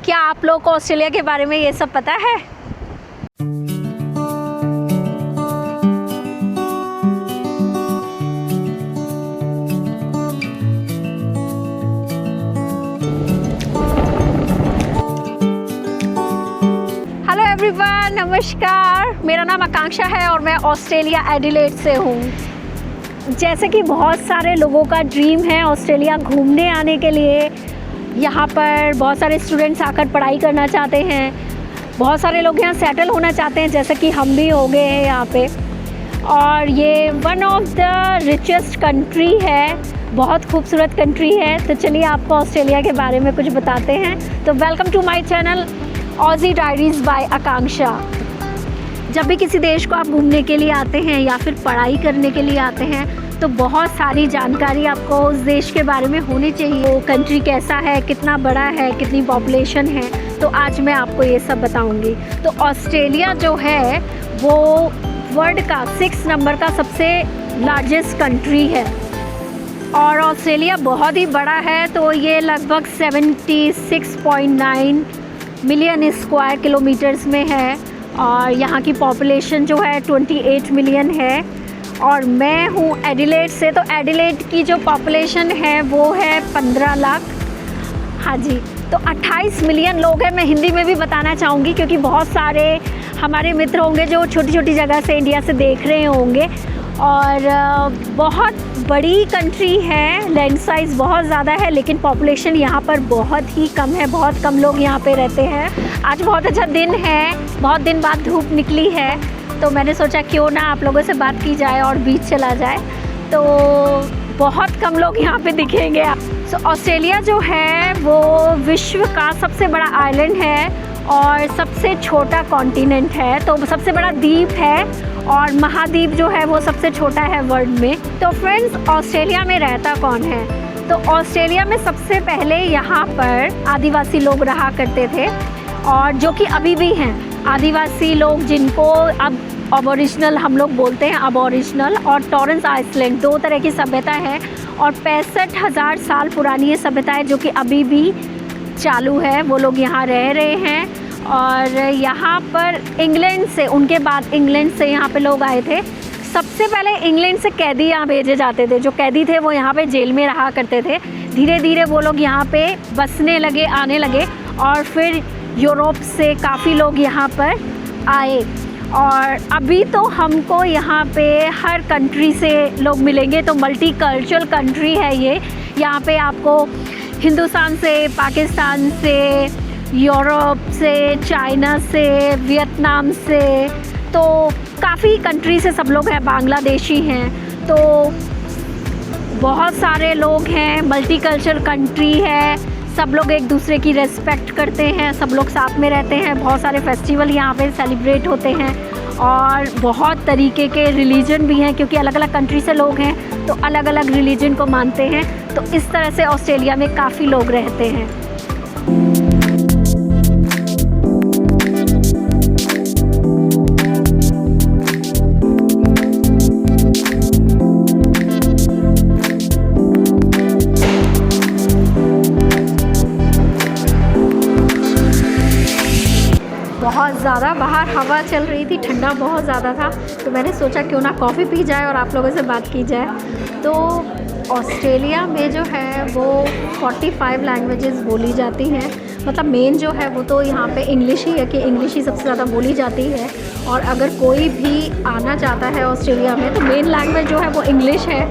क्या आप लोग को ऑस्ट्रेलिया के बारे में ये सब पता है? हेलो एवरीवन, नमस्कार। मेरा नाम आकांक्षा है और मैं ऑस्ट्रेलिया एडिलेड से हूँ। जैसे कि बहुत सारे लोगों का ड्रीम है ऑस्ट्रेलिया घूमने आने के लिए। यहाँ पर बहुत सारे स्टूडेंट्स आकर पढ़ाई करना चाहते हैं, बहुत सारे लोग यहाँ सेटल होना चाहते हैं, जैसे कि हम भी हो गए हैं यहाँ पे। और ये one of the richest country है, बहुत खूबसूरत कंट्री है। तो चलिए आपको ऑस्ट्रेलिया के बारे में कुछ बताते हैं। तो welcome to my channel Aussie diaries by Akanksha. जब भी किसी देश को आप घूमने के लिए आते हैं या फिर पढ़ाई करने के लिए आते हैं तो बहुत सारी जानकारी आपको उस देश के बारे में होनी चाहिए। वो कंट्री कैसा है, कितना बड़ा है, कितनी पॉपुलेशन है, तो आज मैं आपको ये सब बताऊंगी। तो ऑस्ट्रेलिया जो है वो वर्ल्ड का 6 नंबर का सबसे लार्जेस्ट कंट्री है और ऑस्ट्रेलिया बहुत ही बड़ा है। तो ये लगभग 76.9 मिलियन स्क्वायर किलोमीटर्स में है और यहाँ की पॉपुलेशन जो है 28 मिलियन है। और मैं हूँ एडिलेड से, तो एडिलेड की जो पॉपुलेशन है वो है 15 लाख। हाँ जी, तो 28 मिलियन लोग हैं। मैं हिंदी में भी बताना चाहूँगी क्योंकि बहुत सारे हमारे मित्र होंगे जो छोटी छोटी जगह से इंडिया से देख रहे होंगे। और बहुत बड़ी कंट्री है, लैंड साइज़ बहुत ज़्यादा है, लेकिन पॉपुलेशन यहाँ पर बहुत ही कम है, बहुत कम लोग यहाँ पे रहते हैं। आज बहुत अच्छा दिन है, बहुत दिन बाद धूप निकली है, तो मैंने सोचा क्यों ना आप लोगों से बात की जाए और बीच चला जाए। तो बहुत कम लोग यहाँ पे दिखेंगे। सो ऑस्ट्रेलिया जो है वो विश्व का सबसे बड़ा आइलैंड है और सबसे छोटा कॉन्टिनेंट है, तो सबसे बड़ा द्वीप है और महाद्वीप जो है वो सबसे छोटा है वर्ल्ड में। तो फ्रेंड्स, ऑस्ट्रेलिया में रहता कौन है? तो ऑस्ट्रेलिया में सबसे पहले यहाँ पर आदिवासी लोग रहा करते थे और जो कि अभी भी हैं। आदिवासी लोग जिनको अब अबोरिजिनल हम लोग बोलते हैं, अबोरिजिनल और टॉरेंस आइलैंड, 2 तरह की सभ्यता है और 65,000 साल पुरानी ये सभ्यता है जो कि अभी भी चालू है। वो लोग यहाँ रह रहे हैं और यहाँ पर इंग्लैंड से, उनके बाद इंग्लैंड से यहाँ पे लोग आए थे। सबसे पहले इंग्लैंड से कैदी यहाँ भेजे जाते थे। जो कैदी थे वो यहाँ पे जेल में रहा करते थे। धीरे धीरे वो लोग यहाँ पे बसने लगे, आने लगे और फिर यूरोप से काफ़ी लोग यहाँ पर आए। और अभी तो हमको यहाँ पे हर कंट्री से लोग मिलेंगे, तो मल्टी कल्चरल कंट्री है ये। यहाँ पे आपको हिंदुस्तान से, पाकिस्तान से, यूरोप से, चाइना से, वियतनाम से, तो काफ़ी कंट्री से सब लोग हैं, बांग्लादेशी हैं, तो बहुत सारे लोग हैं। मल्टी कल्चरल कंट्री है, सब लोग एक दूसरे की रिस्पेक्ट करते हैं, सब लोग साथ में रहते हैं। बहुत सारे फेस्टिवल यहाँ पे सेलिब्रेट होते हैं और बहुत तरीके के रिलीजन भी हैं क्योंकि अलग अलग कंट्री से लोग हैं तो अलग अलग रिलीजन को मानते हैं। तो इस तरह से ऑस्ट्रेलिया में काफ़ी लोग रहते हैं। बहुत ज़्यादा बाहर हवा चल रही थी, ठंडा बहुत ज़्यादा था, तो मैंने सोचा क्यों ना कॉफ़ी पी जाए और आप लोगों से बात की जाए। तो ऑस्ट्रेलिया में जो है वो 45 लैंग्वेजेस बोली जाती हैं। मतलब मेन जो है वो तो यहाँ पे इंग्लिश ही है कि इंग्लिश ही सबसे ज़्यादा बोली जाती है। और अगर कोई भी आना चाहता है ऑस्ट्रेलिया में तो मेन लैंग्वेज जो है वो इंग्लिश है,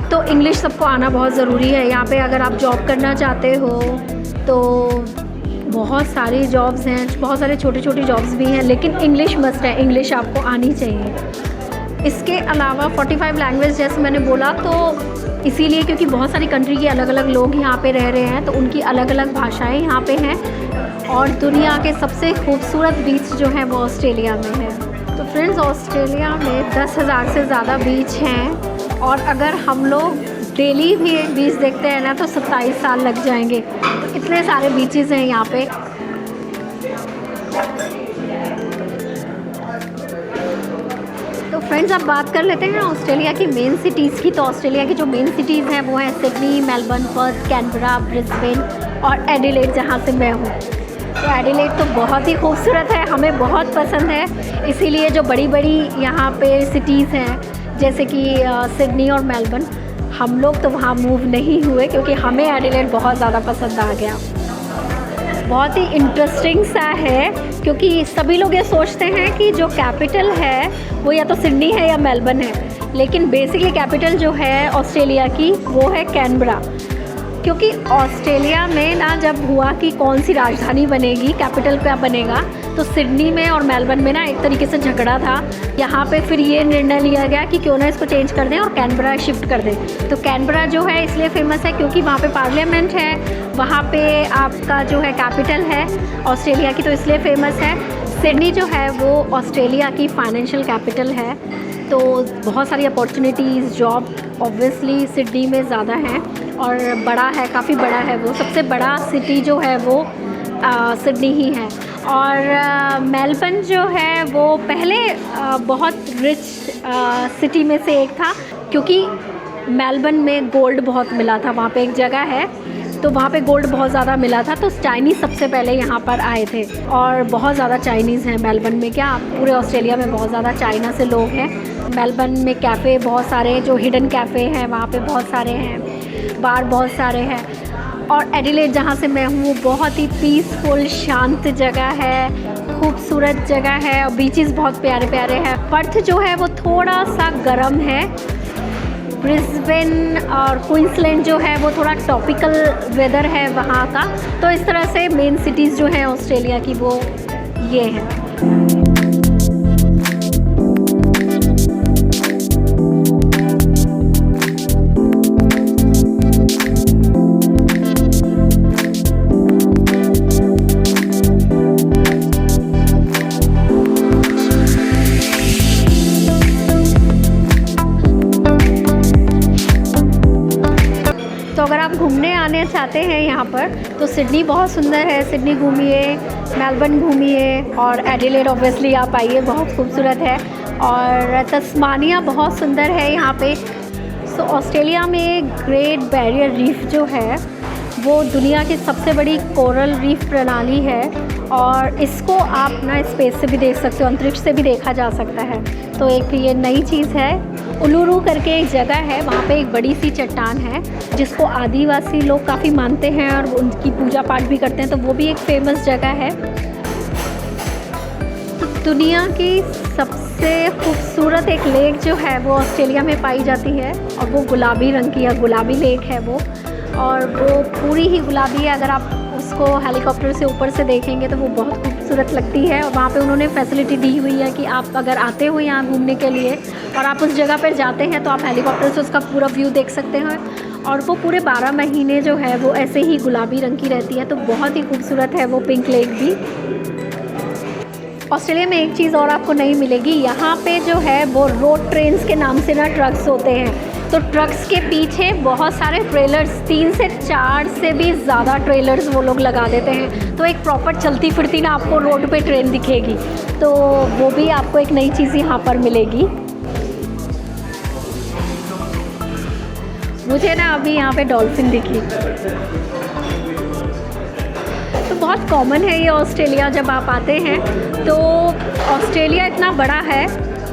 तो इंग्लिश सबको आना बहुत ज़रूरी है। यहाँ पे अगर आप जॉब करना चाहते हो तो बहुत सारी जॉब्स हैं, बहुत सारे छोटे छोटे जॉब्स भी हैं, लेकिन इंग्लिश मस्ट है, इंग्लिश आपको आनी चाहिए। इसके अलावा 45 लैंग्वेज जैसे मैंने बोला तो इसीलिए क्योंकि बहुत सारी कंट्री के अलग अलग लोग यहाँ पे रह रहे हैं, तो उनकी अलग अलग भाषाएं यहाँ पे हैं। और दुनिया के सबसे खूबसूरत बीच जो है वो ऑस्ट्रेलिया में है। तो फ्रेंड्स, ऑस्ट्रेलिया में 10,000 से ज़्यादा बीच हैं और अगर हम लोग डेली भी बीच देखते हैं ना तो 27 साल लग जाएंगे। तो इतने सारे बीचेस हैं यहाँ पे। तो फ्रेंड्स, अब बात कर लेते हैं ऑस्ट्रेलिया की मेन सिटीज़ की। तो ऑस्ट्रेलिया की जो मेन सिटीज़ हैं वो हैं Sydney, Melbourne, Perth, Canberra, Brisbane और एडिलेड जहाँ से मैं हूँ। तो एडिलेड तो बहुत ही खूबसूरत है, हमें बहुत पसंद है। इसीलिए जो बड़ी बड़ी यहाँ पे सिटीज़ हैं जैसे कि सिडनी और मेलबर्न, हम लोग तो वहाँ मूव नहीं हुए क्योंकि हमें एडिलेड बहुत ज़्यादा पसंद आ गया। बहुत ही इंटरेस्टिंग सा है क्योंकि सभी लोग ये सोचते हैं कि जो कैपिटल है वो या तो सिडनी है या मेलबर्न है, लेकिन बेसिकली कैपिटल जो है ऑस्ट्रेलिया की वो है कैनबरा। क्योंकि ऑस्ट्रेलिया में ना जब हुआ कि कौन सी राजधानी बनेगी, कैपिटल क्या बनेगा, तो सिडनी में और मेलबर्न में ना एक तरीके से झगड़ा था। यहाँ पे फिर ये निर्णय लिया गया कि क्यों ना इसको चेंज कर दें और कैनबरा शिफ्ट कर दें। तो कैनबरा जो है इसलिए फेमस है क्योंकि वहाँ पे पार्लियामेंट है, वहाँ पे आपका जो है कैपिटल है ऑस्ट्रेलिया की, तो इसलिए फेमस है। सिडनी जो है वो ऑस्ट्रेलिया की फाइनेंशियल कैपिटल है, तो बहुत सारी अपॉर्चुनिटीज़, जॉब ऑब्वियसली सिडनी में ज़्यादा हैं और बड़ा है, काफ़ी बड़ा है। वो सबसे बड़ा सिटी जो है वो सिडनी ही है। और मेलबर्न जो है वो पहले बहुत रिच सिटी में से एक था क्योंकि मेलबर्न में गोल्ड बहुत मिला था। वहाँ पे एक जगह है तो वहाँ पे गोल्ड बहुत ज़्यादा मिला था, तो चाइनीज़ सबसे पहले यहाँ पर आए थे और बहुत ज़्यादा चाइनीज़ हैं मेलबर्न में। क्या पूरे ऑस्ट्रेलिया में बहुत ज़्यादा चाइना से लोग हैं। मेलबर्न में कैफ़े बहुत सारे, जो हिडन कैफ़े हैं वहाँ पे बहुत सारे हैं, बार बहुत सारे हैं। और एडिलेड जहाँ से मैं हूँ वो बहुत ही पीसफुल, शांत जगह है, खूबसूरत जगह है और बीचेस बहुत प्यारे प्यारे हैं। पर्थ जो है वो थोड़ा सा गर्म है। ब्रिस्बेन और क्वींसलैंड जो है वो थोड़ा ट्रॉपिकल वेदर है वहाँ का। तो इस तरह से मेन सिटीज़ जो हैं ऑस्ट्रेलिया की वो ये हैं। अगर आप घूमने आने चाहते हैं यहाँ पर तो सिडनी बहुत सुंदर है, सिडनी घूमिए, मेलबर्न घूमिए और एडिलेड ऑब्वियसली आप आइए, बहुत खूबसूरत है। और तस्मानिया बहुत सुंदर है यहाँ पे। सो ऑस्ट्रेलिया में ग्रेट बैरियर रीफ जो है वो दुनिया की सबसे बड़ी कोरल रीफ प्रणाली है और इसको आप ना स्पेस से भी देख सकते हो, अंतरिक्ष से भी देखा जा सकता है। तो एक ये नई चीज़ है। उलुरू करके एक जगह है, वहाँ पे एक बड़ी सी चट्टान है जिसको आदिवासी लोग काफ़ी मानते हैं और उनकी पूजा पाठ भी करते हैं, तो वो भी एक फेमस जगह है। तो दुनिया की सबसे खूबसूरत एक लेक जो है वो ऑस्ट्रेलिया में पाई जाती है और वो गुलाबी रंग की है, गुलाबी लेक है वो, और वो पूरी ही गुलाबी है। अगर आप उसको हेलीकॉप्टर से ऊपर से देखेंगे तो वो बहुत खूबसूरत लगती है। और वहाँ पे उन्होंने फैसिलिटी दी हुई है कि आप अगर आते हो यहाँ घूमने के लिए और आप उस जगह पर जाते हैं तो आप हेलीकॉप्टर से उसका पूरा व्यू देख सकते हैं और वो पूरे 12 महीने जो है वो ऐसे ही गुलाबी रंग की रहती है। तो बहुत ही खूबसूरत है वो पिंक लेक भी। ऑस्ट्रेलिया में एक चीज़ और आपको नहीं मिलेगी, यहाँ पे जो है वो रोड ट्रेन्स के नाम से ना ट्रक्स होते हैं। तो ट्रक्स के पीछे बहुत सारे ट्रेलर्स, 3 से 4 से भी ज़्यादा ट्रेलर्स वो लोग लगा देते हैं। तो एक प्रॉपर चलती फिरती ना आपको रोड पे ट्रेन दिखेगी, तो वो भी आपको एक नई चीज़ यहाँ पर मिलेगी। मुझे ना अभी यहाँ पे डॉल्फिन दिखी। तो बहुत कॉमन है ये ऑस्ट्रेलिया, जब आप आते हैं तो ऑस्ट्रेलिया इतना बड़ा है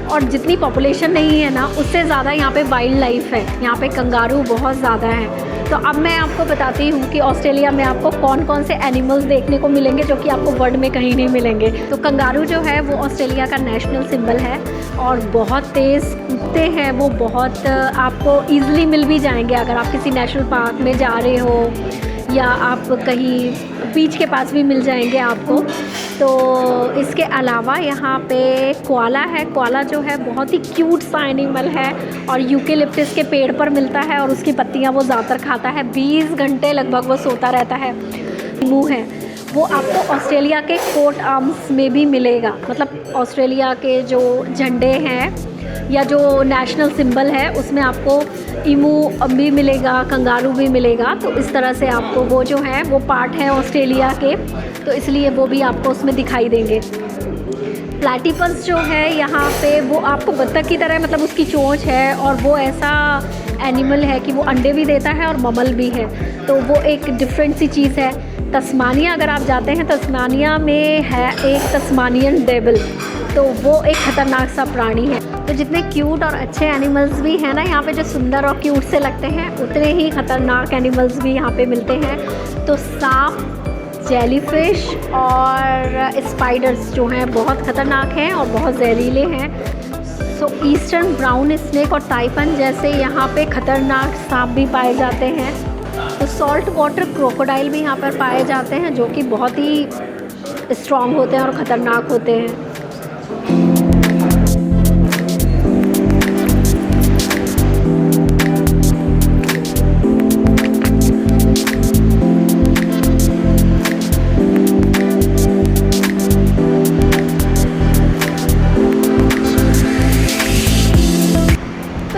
और जितनी पॉपुलेशन नहीं है ना उससे ज़्यादा यहाँ पे वाइल्ड लाइफ है। यहाँ पे कंगारू बहुत ज़्यादा है। तो अब मैं आपको बताती हूँ कि ऑस्ट्रेलिया में आपको कौन कौन से एनिमल्स देखने को मिलेंगे जो कि आपको वर्ल्ड में कहीं नहीं मिलेंगे। तो कंगारू जो है वो ऑस्ट्रेलिया का नेशनल सिंबल है और बहुत तेज़ कूदते हैं वो, बहुत आपको ईज़िली मिल भी जाएंगे अगर आप किसी नेशनल पार्क में जा रहे हो या आप कहीं बीच के पास भी मिल जाएंगे आपको। तो इसके अलावा यहाँ पे कोआला है। कोआला जो है बहुत ही क्यूट सा एनिमल है और यूकेलिप्टस के पेड़ पर मिलता है और उसकी पत्तियाँ वो ज़्यादातर खाता है। 20 घंटे लगभग वो सोता रहता है। मुँह है वो आपको ऑस्ट्रेलिया के कोट आर्म्स में भी मिलेगा, मतलब ऑस्ट्रेलिया के जो झंडे हैं या जो नेशनल सिंबल है उसमें आपको ईमू भी मिलेगा, कंगारू भी मिलेगा। तो इस तरह से आपको वो जो है वो पार्ट है ऑस्ट्रेलिया के, तो इसलिए वो भी आपको उसमें दिखाई देंगे। प्लैटिपस जो है यहाँ पे वो आपको बत्तख की तरह मतलब उसकी चोंच है, और वो ऐसा एनिमल है कि वो अंडे भी देता है और ममल भी है, तो वो एक डिफरेंट सी चीज़ है। तस्मानिया अगर आप जाते हैं, तस्मानिया में है एक तस्मानियन डेविल, तो वो एक ख़तरनाक सा प्राणी है। तो जितने क्यूट और अच्छे एनिमल्स भी हैं ना यहाँ पे, जो सुंदर और क्यूट से लगते हैं, उतने ही ख़तरनाक एनिमल्स भी यहाँ पे मिलते हैं। तो सांप, जेलीफिश और स्पाइडर्स जो हैं बहुत ख़तरनाक हैं और बहुत जहरीले हैं। सो ईस्टर्न ब्राउन स्नेक और ताइपन जैसे यहाँ पे ख़तरनाक सांप भी पाए जाते हैं। तो सॉल्ट वाटर क्रोकोडाइल भी यहाँ पर पाए जाते हैं, जो कि बहुत ही स्ट्रॉन्ग होते हैं और ख़तरनाक होते हैं।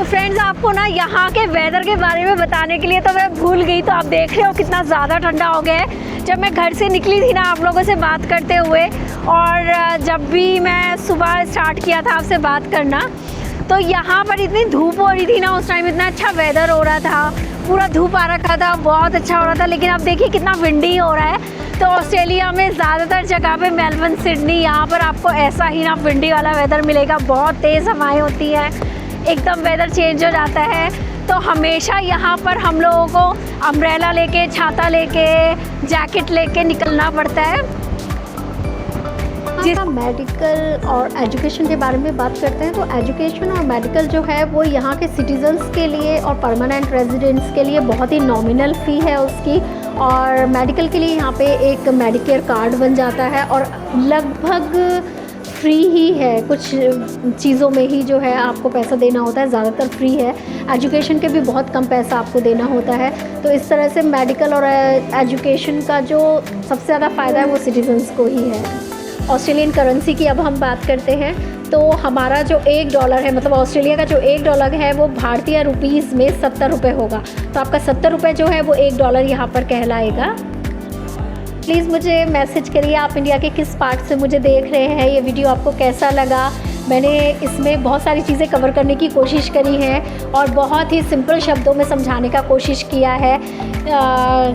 फ्रेंड्स, आपको ना यहाँ के वेदर के बारे में बताने के लिए तो मैं भूल गई। तो आप देख रहे हो कितना ज़्यादा ठंडा हो गया है। जब मैं घर से निकली थी ना आप लोगों से बात करते हुए, और जब भी मैं सुबह स्टार्ट किया था आपसे बात करना, तो यहाँ पर इतनी धूप हो रही थी ना, उस टाइम इतना अच्छा वेदर हो रहा था, पूरा धूप आ रखा था, बहुत अच्छा हो रहा था। लेकिन अब देखिए कितना विंडी हो रहा है। तो ऑस्ट्रेलिया में ज़्यादातर जगह पे मेलबर्न, सिडनी, यहाँ पर आपको ऐसा ही ना विंडी वाला वेदर मिलेगा। बहुत तेज़ हवाएं होती है, एकदम वेदर चेंज हो जाता है। तो हमेशा यहाँ पर हम लोगों को अम्ब्रेला लेके, छाता लेके, जैकेट लेके निकलना पड़ता है। जिस मेडिकल और एजुकेशन के बारे में बात करते हैं, तो एजुकेशन और मेडिकल जो है वो यहाँ के सिटीजन्स के लिए और परमानेंट रेजिडेंट्स के लिए बहुत ही नॉमिनल फ़ी है उसकी। और मेडिकल के लिए यहाँ पे एक मेडिकेयर कार्ड बन जाता है, और लगभग फ्री ही है, कुछ चीज़ों में ही जो है आपको पैसा देना होता है, ज़्यादातर फ्री है। एजुकेशन के भी बहुत कम पैसा आपको देना होता है। तो इस तरह से मेडिकल और एजुकेशन का जो सबसे ज़्यादा फ़ायदा है वो सिटीजन्स को ही है। ऑस्ट्रेलियन करेंसी की अब हम बात करते हैं, तो हमारा जो $1 है, मतलब ऑस्ट्रेलिया का जो $1 है वो भारतीय रुपीज़ में 70 रुपये होगा। तो आपका 70 रुपये जो है वो $1 यहाँ पर कहलाएगा। प्लीज़ मुझे मैसेज करिए आप इंडिया के किस पार्ट से मुझे देख रहे हैं, ये वीडियो आपको कैसा लगा। मैंने इसमें बहुत सारी चीज़ें कवर करने की कोशिश करी है और बहुत ही सिंपल शब्दों में समझाने का कोशिश किया है,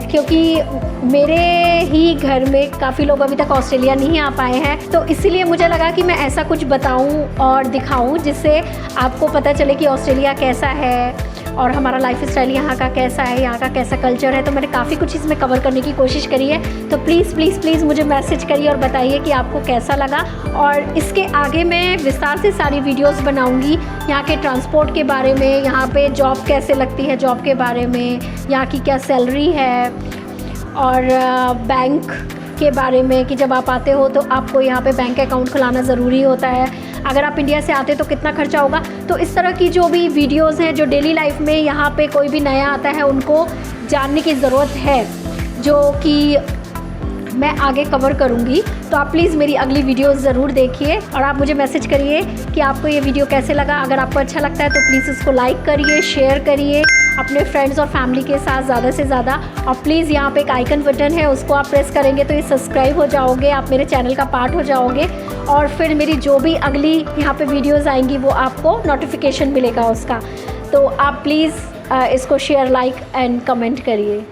क्योंकि मेरे ही घर में काफ़ी लोग अभी तक ऑस्ट्रेलिया नहीं आ पाए हैं। तो इसीलिए मुझे लगा कि मैं ऐसा कुछ बताऊं और दिखाऊं जिससे आपको पता चले कि ऑस्ट्रेलिया कैसा है और हमारा लाइफ स्टाइल यहाँ का कैसा है, यहाँ का कैसा कल्चर है। तो मैंने काफ़ी कुछ इसमें कवर करने की कोशिश करी है। तो प्लीज़ प्लीज़ प्लीज़ मुझे मैसेज करिए और बताइए कि आपको कैसा लगा। और इसके आगे मैं विस्तार से सारी वीडियोस बनाऊंगी यहाँ के ट्रांसपोर्ट के बारे में, यहाँ पे जॉब कैसे लगती है, जॉब के बारे में, यहाँ की क्या सैलरी है, और बैंक के बारे में कि जब आप आते हो तो आपको यहाँ पे बैंक अकाउंट खुलाना ज़रूरी होता है। अगर आप इंडिया से आते तो कितना खर्चा होगा। तो इस तरह की जो भी वीडियोस हैं जो डेली लाइफ में यहाँ पे कोई भी नया आता है उनको जानने की ज़रूरत है, जो कि मैं आगे कवर करूँगी। तो आप प्लीज़ मेरी अगली वीडियोस ज़रूर देखिए और आप मुझे मैसेज करिए कि आपको ये वीडियो कैसे लगा। अगर आपको अच्छा लगता है तो प्लीज़ इसको लाइक करिए, शेयर करिए अपने फ्रेंड्स और फैमिली के साथ ज़्यादा से ज़्यादा। और प्लीज़ यहाँ पे एक आइकन बटन है, उसको आप प्रेस करेंगे तो ये सब्सक्राइब हो जाओगे, आप मेरे चैनल का पार्ट हो जाओगे। और फिर मेरी जो भी अगली यहाँ पे वीडियोज़ आएंगी वो आपको नोटिफिकेशन मिलेगा उसका। तो आप प्लीज़ इसको शेयर, लाइक एंड कमेंट करिए।